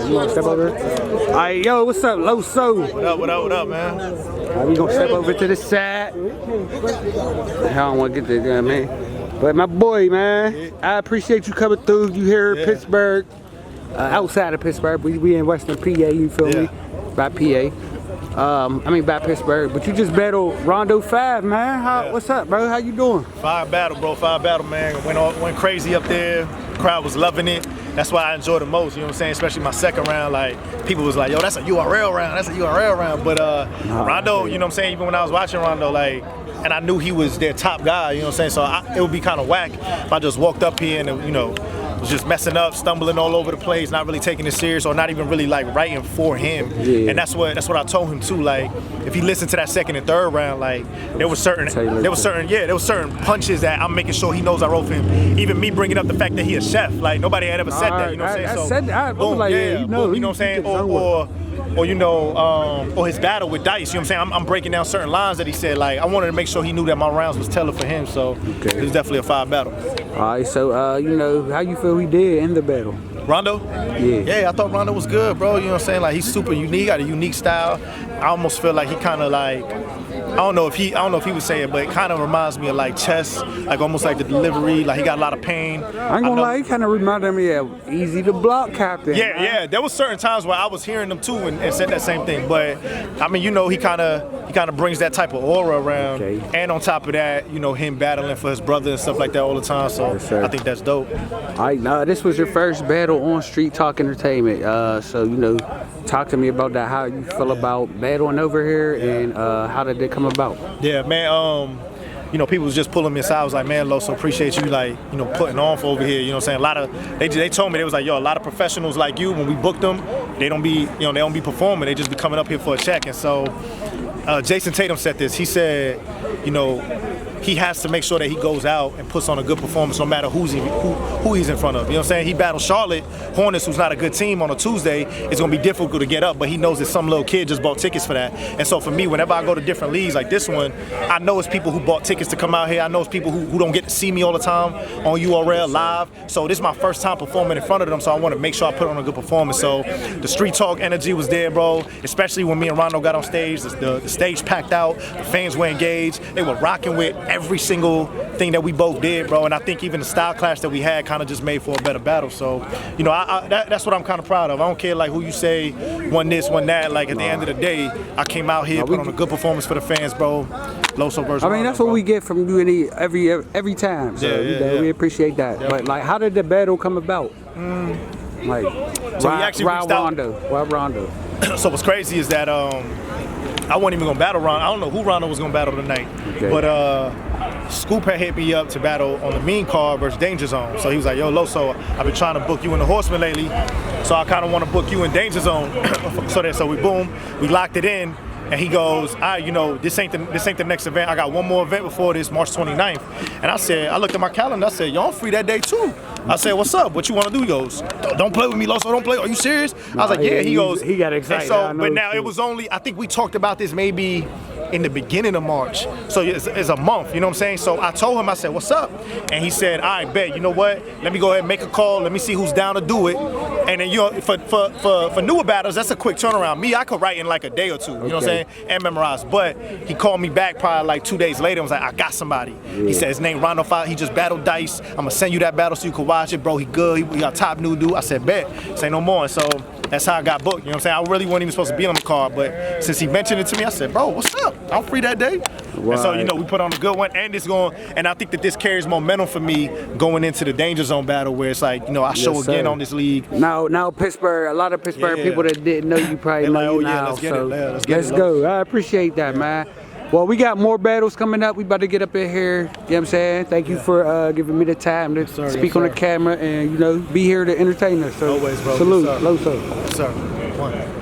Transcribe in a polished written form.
You want to step over? All right, yo, what's up, Loso? What up, man? All right, we gonna step over to the side. I don't want to get there, man. But my boy, man, I appreciate you coming through. You here in Pittsburgh, outside of Pittsburgh. We in Western PA, you feel me? By PA. I mean by Pittsburgh, but you just battled Rondo5, man. What's up, bro? How you doing? 5 battle, bro. 5 battle, man. Went crazy up there. The crowd was loving it. That's why I enjoyed the most. You know what I'm saying? Especially my second round. Like people was like, "Yo, that's a URL round. That's a URL round." But Rondo, you know what I'm saying? Even when I was watching Rondo, like, and I knew he was their top guy. You know what I'm saying? So it would be kind of whack if I just walked up here and was just messing up, stumbling all over the place, not really taking it serious, or not even really like writing for him. Yeah. And that's what I told him too. Like if he listened to that second and third round, like there was certain punches that I'm making sure he knows I wrote for him. Even me bringing up the fact that he a chef, like nobody had ever said that. You know what I'm saying? I was like, you know what I'm saying? Or his battle with Dice. You know what I'm saying? I'm breaking down certain lines that he said. Like I wanted to make sure he knew that my rounds was tailored for him. So it was definitely a 5 battle. All right, so how you feel he did in the battle? Rondo? Yeah, I thought Rondo was good, bro. You know what I'm saying? Like he's super unique, got a unique style. I almost feel like he kind of like, I don't know if he would say it, but it kind of reminds me of like chess, like almost like the delivery. Like he got a lot of pain. I ain't gonna lie, he kind of reminded me of Easy to Block Captain. Yeah. There was certain times where I was hearing them too and said that same thing. But I mean, he kind of brings that type of aura around. Okay. And on top of that, him battling for his brother and stuff like that all the time. So yes, I think that's dope. All right, now this was your first battle on Street Talk Entertainment. So talk to me about that. How you feel about battling over here, and how did it come about? Yeah, man. People was just pulling me aside. I was like, man, Loso, appreciate you, like, putting on for over here. You know what I'm saying? They told me, they was like, yo, a lot of professionals like you, when we booked them, they don't be performing. They just be coming up here for a check. And so Jason Tatum said this. He said, he has to make sure that he goes out and puts on a good performance no matter who he's in front of. You know what I'm saying? He battled Charlotte Hornets, who's not a good team, on a Tuesday. It's going to be difficult to get up, but he knows that some little kid just bought tickets for that. And so for me, whenever I go to different leagues like this one, I know it's people who bought tickets to come out here. I know it's people who don't get to see me all the time on URL live. So this is my first time performing in front of them, so I want to make sure I put on a good performance. So the Street Talk energy was there, bro, especially when me and Rondo got on stage. The stage packed out. The fans were engaged. They were rocking with every single thing that we both did, bro. And I think even the style clash that we had kind of just made for a better battle. So, that's what I'm kind of proud of. I don't care like who you say won this, won that. Like at the end of the day, I came out here, put on a good performance for the fans, bro. Loso versus Rondo, that's what we get from you every time. So we appreciate that. But like, how did the battle come about? Like, so why Rondo? Why Rondo? So what's crazy is that I wasn't even gonna battle Rondo. I don't know who Rondo was gonna battle tonight, but Scoop had hit me up to battle on the Mean card versus Danger Zone. So he was like, yo, Loso, I've been trying to book you in the Horseman lately, so I kind of want to book you in Danger Zone. so we locked it in. And he goes, this ain't the next event. I got one more event before this, March 29th. And I looked at my calendar. I said, yo, I'm free that day too. I said, what's up? What you want to do? He goes, don't play with me, Loso. Don't play. Are you serious? I was like, yeah. He goes, he got excited. But now it was only, I think we talked about this maybe in the beginning of March. So it's a month, you know what I'm saying? So I told him, I said, what's up? And he said, all right, bet, you know what? Let me go ahead and make a call. Let me see who's down to do it. And then, for newer battles, that's a quick turnaround. Me, I could write in like a day or two, you know what I'm saying? And memorize. But he called me back probably like 2 days later and was like, I got somebody. He said his name Rondo5. He just battled Dice. I'm going to send you that battle so you can watch it, bro. He good. He got top new dude. I said, bet. Say no more. And so that's how I got booked. You know what I'm saying? I really wasn't even supposed to be on the card, but since he mentioned it to me, I said, bro, what's up? I'm free that day. Right. And so, we put on a good one, and I think that this carries momentum for me going into the Danger Zone battle, where it's like, I show again on this league. Now Pittsburgh, a lot of Pittsburgh people that didn't know you probably know you now. Let's go. I appreciate that, man. Well, we got more battles coming up. We about to get up in here. You know what I'm saying? Thank you for giving me the time to speak on the camera and, be here to entertain us. So, always, bro. Salute, Loso. Yes, sir. One.